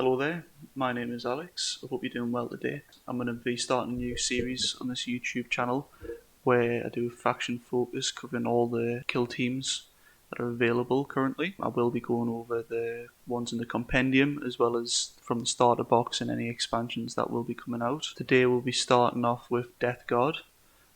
Hello there, my name is Alex. I hope you're doing well today. I'm going to be starting a new series on this YouTube channel where I do a faction focus covering all the kill teams that are available currently. I will be going over the ones in the compendium as well as from the starter box and any expansions that will be coming out. Today we'll be starting off with Death Guard,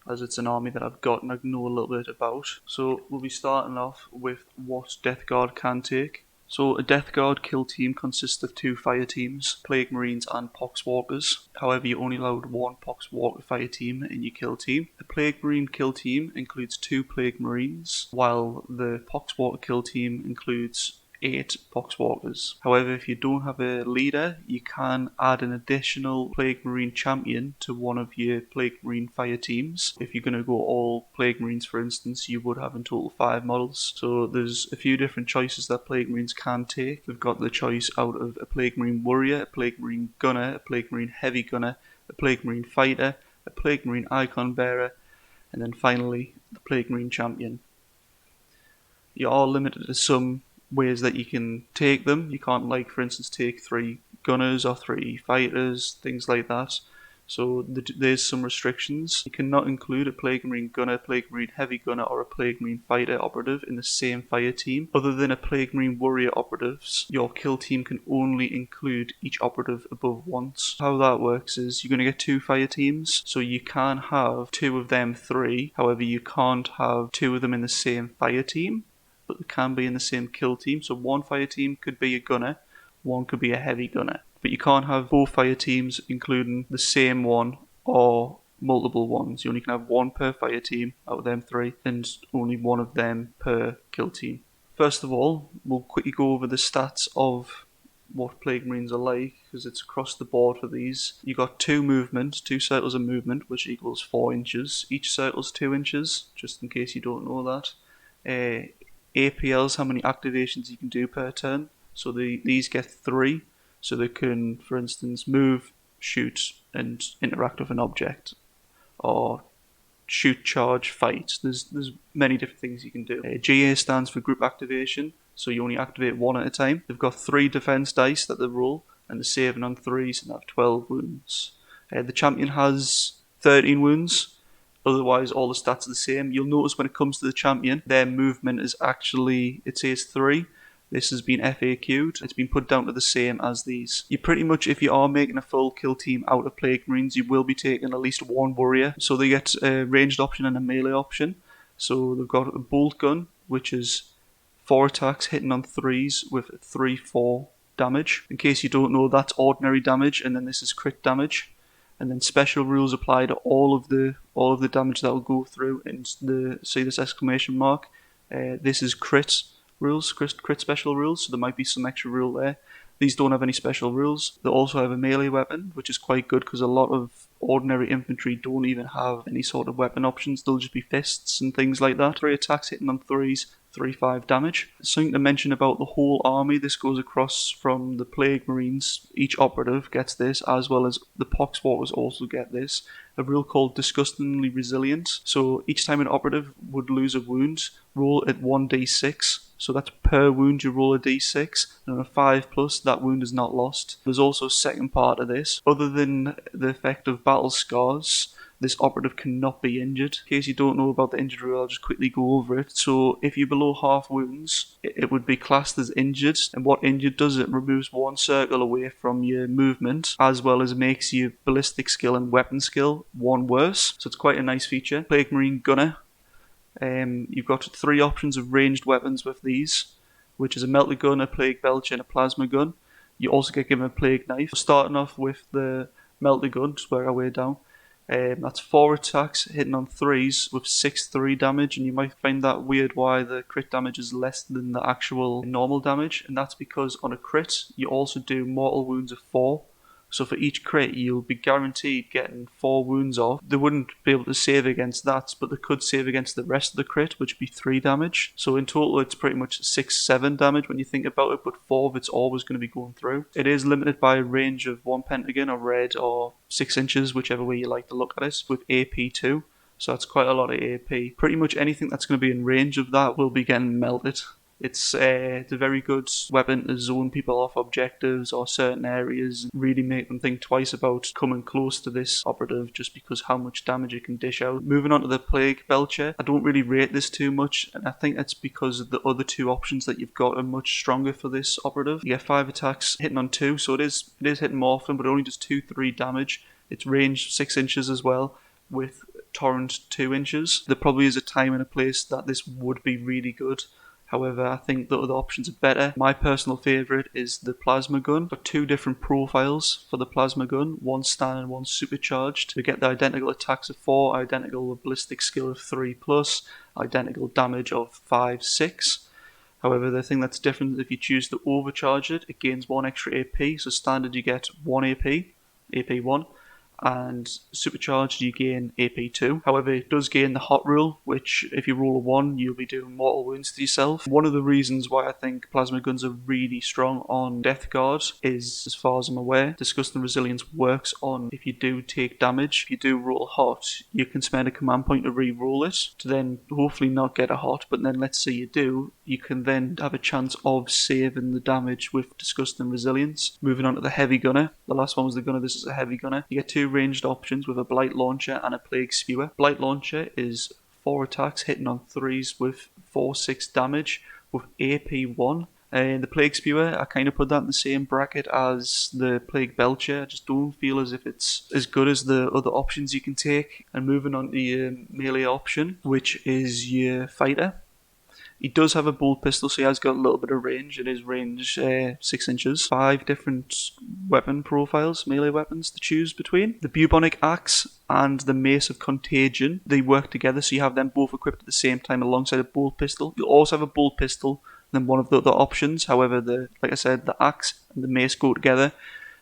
as it's an army that I've got and I know a little bit about. So we'll be starting off with what Death Guard can take. So a Death Guard kill team consists of 2 fire teams, Plague Marines and Pox Walkers. However, you're only allowed 1 Pox Walker fire team in your kill team. The Plague Marine kill team includes 2 Plague Marines, while the Pox Walker kill team includes 8 Pox Walkers. However, if you don't have a leader, you can add an additional Plague Marine champion to one of your Plague Marine fire teams. If you're going to go all Plague Marines, for instance, you would have in total 5 models. So there's a few different choices that Plague Marines can take. We've got the choice out of a Plague Marine Warrior, a Plague Marine Gunner, a Plague Marine Heavy Gunner, a Plague Marine Fighter, a Plague Marine Icon Bearer, and then finally the Plague Marine Champion. You are limited to some ways that you can take them. You can't, like, for instance, take 3 gunners or 3 fighters, things like that. So there's some restrictions. You cannot include a Plague Marine Gunner, Plague Marine Heavy Gunner, or a Plague Marine Fighter operative in the same fire team. Other than a Plague Marine Warrior operatives, your kill team can only include each operative above once. How that works is you're going to get 2 fire teams, so you can have 2 of them 3. However, you can't have 2 of them in the same fire team, but they can be in the same kill team. So one fire team could be a gunner, one could be a heavy gunner. But you can't have 4 fire teams including the same one or multiple ones. You only can have 1 per fire team out of them 3 and only 1 of them per kill team. First of all, we'll quickly go over the stats of what Plague Marines are like, because it's across the board for these. You got 2 movement, 2 circles of movement, which equals 4 inches. Each circle's 2 inches, just in case you don't know that. APLs, how many activations you can do per turn. So these get 3, so they can, for instance, move, shoot, and interact with an object, or shoot, charge, fight. There's many different things you can do. GA stands for group activation, so you only activate 1 at a time. They've got 3 defense dice that they roll, and they're saving on 3s and have 12 wounds. The champion has 13 wounds. Otherwise, all the stats are the same. You'll notice when it comes to the champion, their movement is actually, it says 3. This has been FAQ'd. It's been put down to the same as these. You pretty much, if you are making a full kill team out of Plague Marines, you will be taking at least 1 warrior. So they get a ranged option and a melee option. So they've got a bolt gun, which is 4 attacks hitting on 3s with 3/4 damage. In case you don't know, that's ordinary damage, and then this is crit damage. And then special rules apply to all of the damage that will go through. And see this exclamation mark? This is crit rules, crit special rules. So there might be some extra rule there. These don't have any special rules. They also have a melee weapon, which is quite good because a lot of ordinary infantry don't even have any sort of weapon options. They'll just be fists and things like that. 3 attacks hitting on 3s, 3/5 damage. Something to mention about the whole army, this goes across from the Plague Marines. Each operative gets this, as well as the Pox Walkers also get this. A rule called Disgustingly Resilient. So each time an operative would lose a wound, roll at 1d6. So that's per wound you roll a d6, and on a 5+, that wound is not lost. There's also a second part of this. Other than the effect of battle scars, this operative cannot be injured. In case you don't know about the injured rule, I'll just quickly go over it. So if you're below half wounds, it would be classed as injured. And what injured does, it removes 1 circle away from your movement, as well as makes your ballistic skill and weapon skill 1 worse. So it's quite a nice feature. Plague Marine Gunner. You've got 3 options of ranged weapons with these, which is a melter gun, a plague belcher, and a plasma gun. You also get given a plague knife. Starting off with the melter gun, just work our way down. That's 4 attacks hitting on 3s with 6/3 damage, and you might find that weird why the crit damage is less than the actual normal damage, and that's because on a crit you also do mortal wounds of 4. So for each crit, you'll be guaranteed getting 4 wounds off. They wouldn't be able to save against that, but they could save against the rest of the crit, which would be 3 damage. So in total, it's pretty much 6-7 damage when you think about it, but 4 of it's always going to be going through. It is limited by a range of 1 pentagon or red or 6 inches, whichever way you like to look at it, with AP2. So that's quite a lot of AP. Pretty much anything that's going to be in range of that will be getting melted. It's a very good weapon to zone people off objectives or certain areas, and really make them think twice about coming close to this operative just because how much damage it can dish out. Moving on to the Plague Belcher, I don't really rate this too much, and I think that's because the other two options that you've got are much stronger for this operative. You get 5 attacks hitting on 2, so it is hitting more often, but it only does 2-3 damage. It's range 6 inches as well, with torrent 2 inches. There probably is a time and a place that this would be really good. However, I think the other options are better. My personal favourite is the plasma gun. Got 2 different profiles for the plasma gun, one stun and one supercharged. You get the identical attacks of 4, identical ballistic skill of 3+, identical damage of 5-6. However, the thing that's different is if you choose to overcharge it, it gains 1 extra AP. So standard you get 1 AP, AP1. And supercharged you gain AP2. However, it does gain the hot rule, which if you roll a 1, you'll be doing mortal wounds to yourself. One of the reasons why I think plasma guns are really strong on Death Guard is, as far as I'm aware, Disgusting Resilience works on if you do take damage. If you do roll hot, you can spend a command point to re-roll it, to then hopefully not get a hot, but then let's say you do, you can then have a chance of saving the damage with Disgusting Resilience. Moving on to the Heavy Gunner. The last one was the Gunner, this is a Heavy Gunner. You get 2 ranged options with a Blight Launcher and a Plague Spewer. Blight Launcher is 4 attacks hitting on 3s with 4-6 damage with AP1. The Plague Spewer, I kind of put that in the same bracket as the Plague Belcher. I just don't feel as if it's as good as the other options you can take. And moving on to your melee option, which is your Fighter. He does have a bolt pistol, so he has got a little bit of range. It is range 6 inches. 5 different weapon profiles, melee weapons to choose between. The Bubonic Axe and the Mace of Contagion, they work together, so you have them both equipped at the same time alongside a bolt pistol. You'll also have a bolt pistol than one of the other options. However, like I said, the Axe and the Mace go together.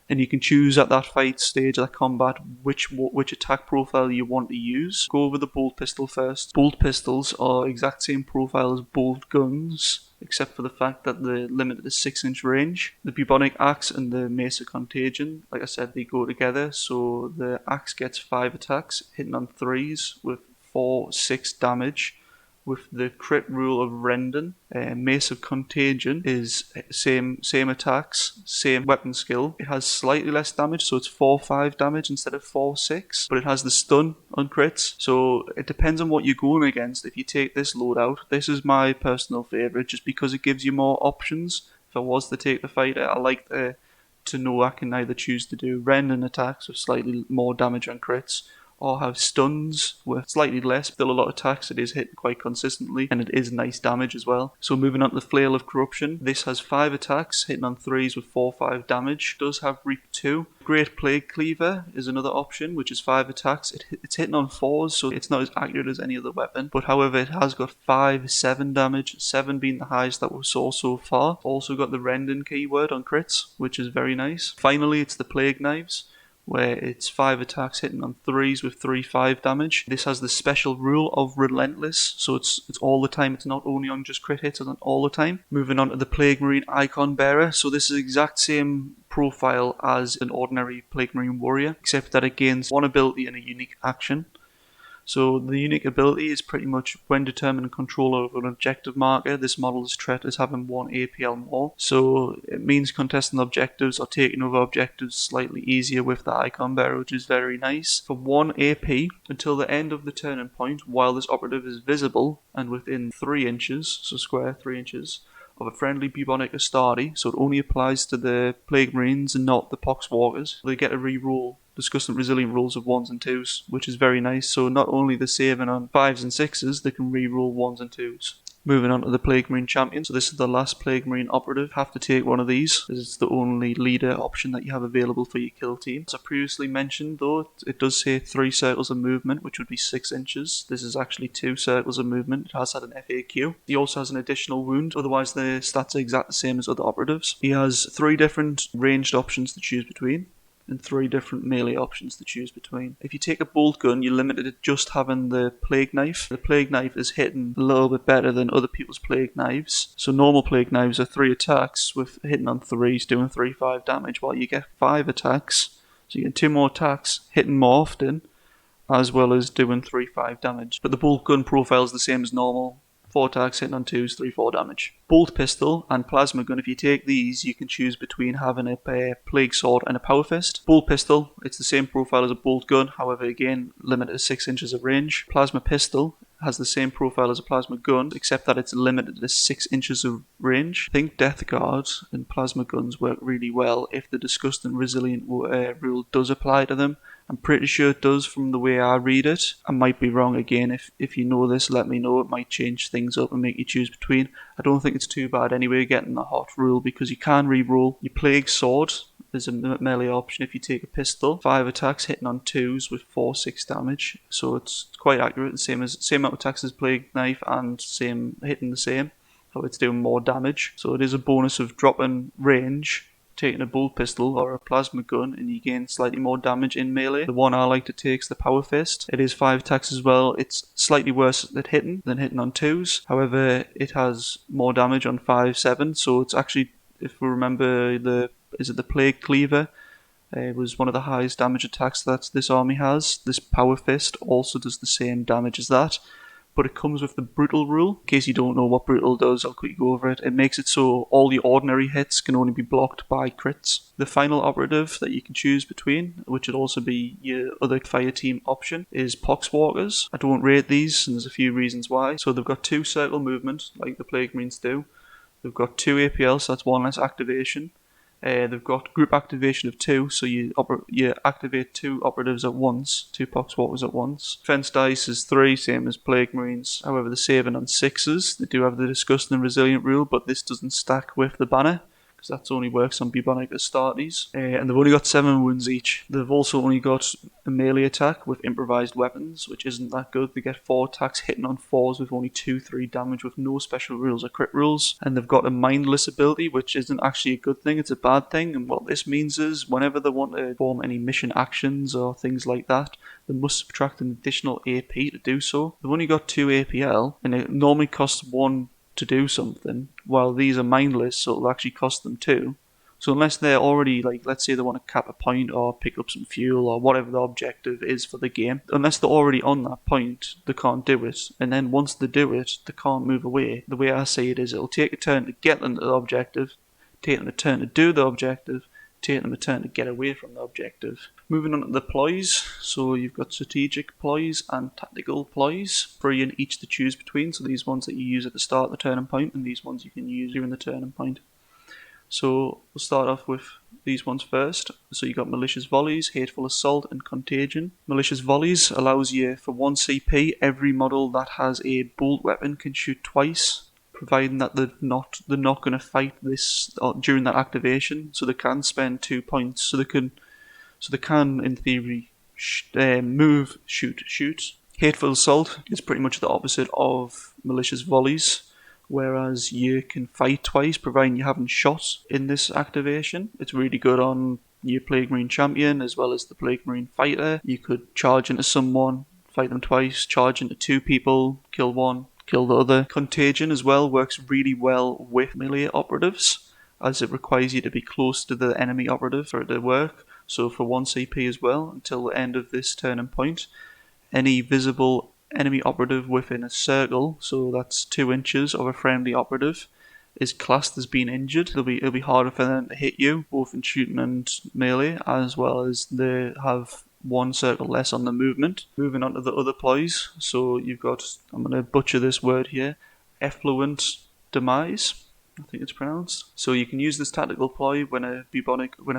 And you can choose at that fight stage, that combat, which attack profile you want to use. Go over the bolt pistol first. Bolt pistols are exact same profile as bolt guns, except for the fact that they're limited to 6-inch range. The Bubonic Axe and the Mace of Contagion, like I said, they go together. So the Axe gets 5 attacks, hitting on 3s with 4-6 damage. With the crit rule of Rendon. Mace of Contagion is same attacks, same weapon skill. It has slightly less damage, so it's 4-5 damage instead of 4-6. But it has the stun on crits, so it depends on what you're going against. If you take this loadout, this is my personal favourite, just because it gives you more options. If I was to take the Fighter, I like to know I can either choose to do Rendon attacks with slightly more damage on crits, or have stuns with slightly less, still a lot of attacks. It is hitting quite consistently, and it is nice damage as well. So moving on to the Flail of Corruption. This has 5 attacks, hitting on 3s with 4-5 damage. It does have Reap 2. Great Plague Cleaver is another option, which is 5 attacks. It's hitting on 4s, so it's not as accurate as any other weapon. But however, it has got 5-7 damage, 7 being the highest that we saw so far. Also got the Rendon keyword on crits, which is very nice. Finally, it's the Plague Knives, where it's 5 attacks hitting on 3s with 3-5 damage. This has the special rule of Relentless, so it's all the time. It's not only on just crit hits, it's on all the time. Moving on to the Plague Marine Icon Bearer. So this is the exact same profile as an ordinary Plague Marine Warrior, except that it gains 1 ability and a unique action. So the unique ability is pretty much when determining control over an objective marker, this model is treated as having 1 APL more. So it means contesting objectives or taking over objectives slightly easier with the Icon Bearer, which is very nice. For 1 AP, until the end of the turning point, while this operative is visible and within 3 inches, so square 3 inches, of a friendly bubonic Astarte, so it only applies to the Plague Marines and not the Pox Walkers. They get a reroll Disgusting Resilient rolls of 1s and 2s, which is very nice. So not only they're saving on 5s and 6s, they can reroll 1s and 2s. Moving on to the Plague Marine Champion. So this is the last Plague Marine operative. Have to take one of these, as it's the only leader option that you have available for your kill team. As I previously mentioned though, it does say 3 circles of movement, which would be 6 inches. This is actually 2 circles of movement. It has had an FAQ. He also has an additional wound, otherwise the stats are exactly the same as other operatives. He has 3 different ranged options to choose between, and 3 different melee options to choose between. If you take a bolt gun, you're limited to just having the Plague Knife. The Plague Knife is hitting a little bit better than other people's Plague Knives. So normal Plague Knives are 3 attacks with hitting on 3s, doing 3-5 damage, while you get 5 attacks. So you get 2 more attacks, hitting more often, as well as doing 3-5 damage. But the bolt gun profile is the same as normal. 4 attacks, hitting on 2s, 3-4 damage. Bolt Pistol and Plasma Gun, if you take these, you can choose between having a Plague Sword and a Power Fist. Bolt Pistol, it's the same profile as a Bolt Gun, however again, limited to 6 inches of range. Plasma Pistol has the same profile as a Plasma Gun, except that it's limited to 6 inches of range. I think Death Guard and Plasma Guns work really well if the Disgusting Resilient rule does apply to them. I'm pretty sure it does from the way I read it. I might be wrong again. If you know this, let me know. It might change things up and make you choose between. I don't think it's too bad anyway getting the hot rule, because you can re-roll your Plague Sword. There's a melee option if you take a pistol. 5 attacks hitting on 2s with 4-6 damage. So it's quite accurate. Same amount of attacks as Plague Knife and same hitting the same. So it's doing more damage. So it is a bonus of dropping range, taking a bolt pistol or a plasma gun, and you gain slightly more damage in melee. The one I like to take is the Power Fist. It is 5 attacks as well. It's slightly worse at hitting than hitting on 2s. However, it has more damage on 5-7. So it's actually, if we remember the Plague Cleaver, it was one of the highest damage attacks that this army has. This Power Fist also does the same damage as that, but it comes with the Brutal rule. In case you don't know what Brutal does, I'll quickly go over it. It makes it so all the ordinary hits can only be blocked by crits. The final operative that you can choose between, which would also be your other fire team option, is Pox Walkers. I don't rate these, and there's a few reasons why. So they've got 2 circle movement, like the Plague Marines do. They've got 2 APL, so that's 1 less activation. They've got group activation of 2, so you activate 2 operatives at once, 2 Pox Walkers at once. Defense dice is 3, same as Plague Marines. However, they're saving on 6s. They do have the Disgusting and Resilient rule, but this doesn't stack with the banner, because that only works on bubonic Astartes. And they've only got 7 wounds each. They've also only got a melee attack with improvised weapons, which isn't that good. They get 4 attacks hitting on 4s with only 2-3 damage with no special rules or crit rules. And they've got a mindless ability, which isn't actually a good thing, it's a bad thing. And what this means is, whenever they want to perform any mission actions or things like that, they must subtract an additional AP to do so. They've only got 2 APL, and it normally costs 1 to do something, while these are mindless, so it'll actually cost them 2. So unless they're already, like, let's say they want to cap a point or pick up some fuel or whatever the objective is for the game, unless they're already on that point, they can't do it. And then once they do it, they can't move away. The way I see it is, it'll take a turn to get them to the objective, take them a turn to do the objective, take them a turn to get away from the objective. Moving on to the ploys, so you've got strategic ploys and tactical ploys, 3 in each to choose between, so these ones that you use at the start of the turning point, and these ones you can use during the turning point. So we'll start off with these ones first. So you got Malicious Volleys, Hateful Assault, and Contagion. Malicious Volleys allows you, for 1 CP, every model that has a bolt weapon can shoot twice, providing that they're not going to fight this during that activation, so they can spend 2 points. So they can, in theory, move, shoot. Hateful Assault is pretty much the opposite of Malicious Volleys, whereas you can fight twice, providing you haven't shot in this activation. It's really good on your Plague Marine Champion, as well as the Plague Marine Fighter. You could charge into someone, fight them twice, charge into 2 people, kill one, kill the other. Contagion as well works really well with melee operatives, as it requires you to be close to the enemy operative for it to work. So for 1 CP as well, until the end of this turning point, any visible enemy operative within a circle, so that's 2 inches of a friendly operative, is classed as being injured. It'll be harder for them to hit you, both in shooting and melee, as well as they have 1 circle less on the movement. Moving on to the other ploys, so you've got, I'm going to butcher this word here, Effluent Demise, I think it's pronounced. So you can use this tactical ploy when a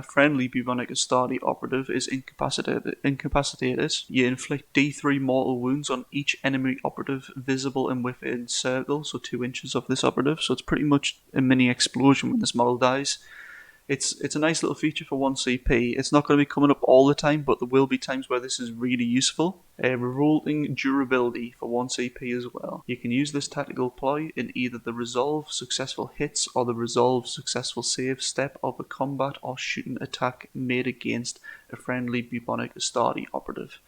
friendly bubonic Astarte operative is incapacitated. You inflict D3 mortal wounds on each enemy operative visible and within circle, so 2 inches of this operative. So it's pretty much a mini explosion when this model dies. It's a nice little feature for 1 CP. It's not going to be coming up all the time, but there will be times where this is really useful. Revolting Durability for 1 CP as well. You can use this tactical ploy in either the Resolve Successful Hits or the Resolve Successful Save step of a combat or shooting attack made against a friendly bubonic Astarte operative.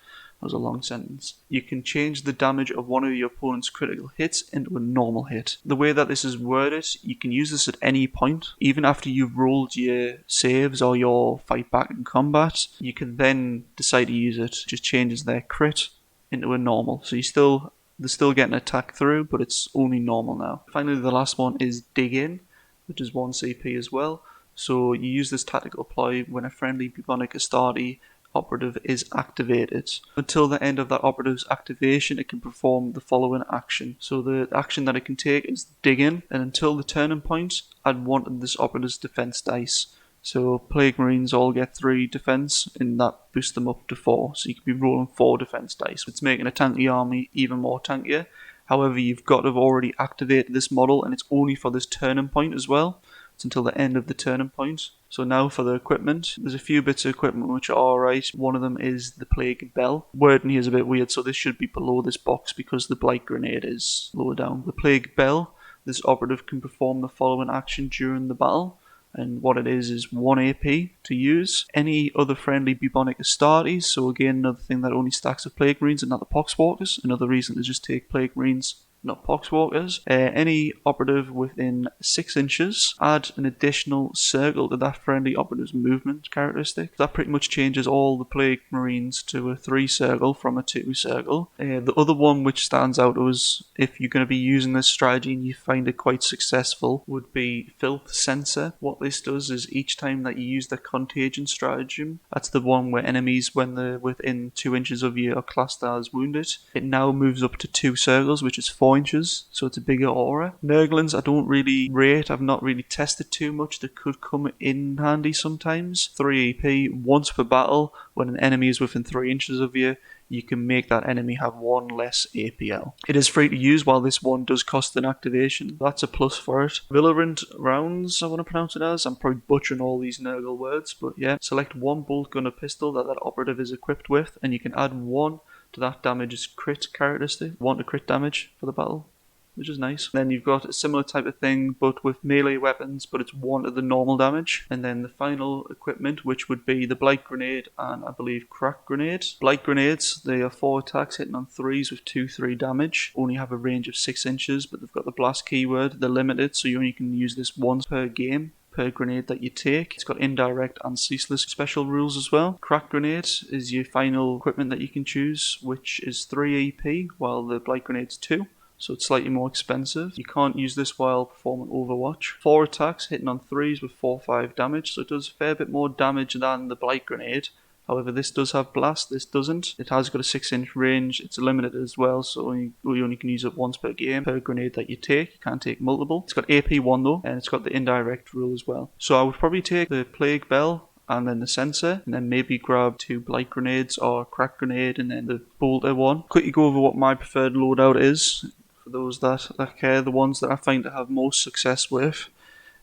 That was a long sentence. You can change the damage of one of your opponent's critical hits into a normal hit. The way that this is worded, you can use this at any point. Even after you've rolled your saves or your fight back in combat, you can then decide to use it. It just changes their crit into a normal. So you still They're still getting attack through, but it's only normal now. Finally, the last one is Dig In, which is 1 CP as well. So you use this tactical ploy when a friendly bubonic Astarte operative is activated. Until the end of that operative's activation, it can perform the following action. So the action that it can take is Dig In, and until the turning point, add 1 to this operative's defense dice. So Plague Marines all get 3 defense, and that boosts them up to 4. So you can be rolling 4 defense dice. It's making a tanky army even more tankier. However, you've got to have already activated this model, and it's only for this turning point as well. It's until the end of the turning point. So now for the equipment. There's a few bits of equipment which are alright. One of them is the Plague Bell. Wording here is a bit weird, so this should be below this box because the Blight Grenade is lower down. The Plague Bell, this operative can perform the following action during the battle. And what it is 1 AP to use. Any other friendly bubonic Astartes, so again another thing that only stacks with Plague Marines and not the Pox Walkers. Another reason to just take Plague Marines, not Pox Walkers. Any operative within 6 inches, add an additional circle to that friendly operative's movement characteristic. That pretty much changes all the Plague Marines to a 3 circle from a 2 circle. The other one which stands out to us, if you're going to be using this strategy and you find it quite successful, would be Filth Sensor. What this does is each time that you use the Contagion stratagem, that's the one where enemies, when they're within 2 inches of you, are classed as wounded. It now moves up to 2 circles, which is 4 inches, so it's a bigger aura. Nergelands I don't really rate, I've not really tested too much. That could come in handy sometimes. 3 EP, once per battle, when an enemy is within 3 inches of you, you can make that enemy have 1 less APL. It is free to use, while this one does cost an activation. That's a plus for it. Virulent Rounds, I want to pronounce it as. I'm probably butchering all these Nergal words, but yeah. Select 1 bolt gun or pistol that operative is equipped with, and you can add 1 to that damage's crit characteristic. 1 to crit damage for the battle, which is nice. Then you've got a similar type of thing, but with melee weapons, but it's 1 to the normal damage. And then the final equipment, which would be the Blight Grenade and I believe Crack Grenade. Blight Grenades, they are 4 attacks hitting on 3s with 2/3 damage. Only have a range of 6 inches, but they've got the blast keyword. They're limited, so you only can use this once per game, per grenade that you take. It's got indirect and ceaseless special rules as well. Crack Grenade is your final equipment that you can choose, which is 3 EP, while the Blight Grenade's 2. So it's slightly more expensive. You can't use this while performing Overwatch. 4 attacks hitting on 3s with 4/5 damage, so it does a fair bit more damage than the Blight Grenade. However, this does have blast, this doesn't. It has got a 6-inch range, it's limited as well, so you only can use it once per game, per grenade that you take. You can't take multiple. It's got AP1 though, and it's got the indirect rule as well. So I would probably take the Plague Bell and then the Sensor, and then maybe grab 2 Blight Grenades or a Crack Grenade and then the Bolter one. Quickly go over what my preferred loadout is, for those that care, the ones that I find to have most success with.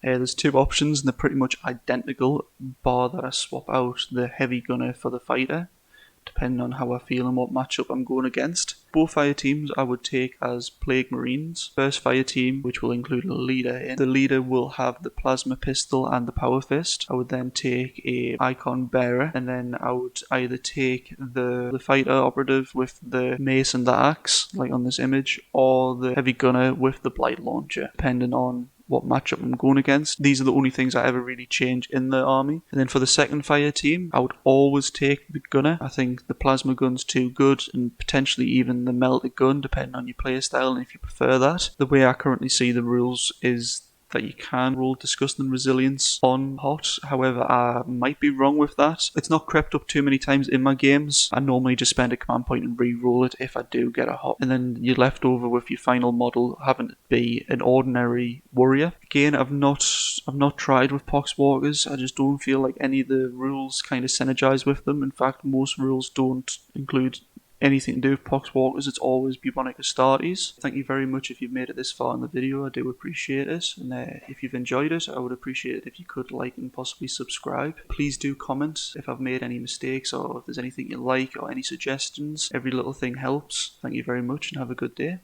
There's 2 options and they're pretty much identical, bar that I swap out the Heavy Gunner for the Fighter, depending on how I feel and what matchup I'm going against. Both fire teams I would take as Plague Marines. First fire team, which will include a leader in. The leader will have the Plasma Pistol and the Power Fist. I would then take a Icon Bearer, and then I would either take the Fighter Operative with the Mace and the Axe, like on this image, or the Heavy Gunner with the Blight Launcher, depending on what matchup I'm going against. These are the only things I ever really change in the army. And then for the second fire team, I would always take the gunner. I think the plasma gun's too good, and potentially even the melted gun, depending on your playstyle and if you prefer that. The way I currently see the rules is that you can roll Disgusting Resilience on hot. However, I might be wrong with that. It's not crept up too many times in my games. I normally just spend a command point and re-roll it if I do get a hot. And then you're left over with your final model having to be an ordinary warrior. Again, I've not tried with Pox Walkers. I just don't feel like any of the rules kind of synergize with them. In fact, most rules don't include anything to do with Pox Walkers. It's always bubonic Astartes. Thank you very much if you've made it this far in the video. I do appreciate it, and if you've enjoyed it, I would appreciate it if you could like and possibly subscribe. Please do comment if I've made any mistakes, or if there's anything you like or any suggestions. Every little thing helps. Thank you very much and have a good day.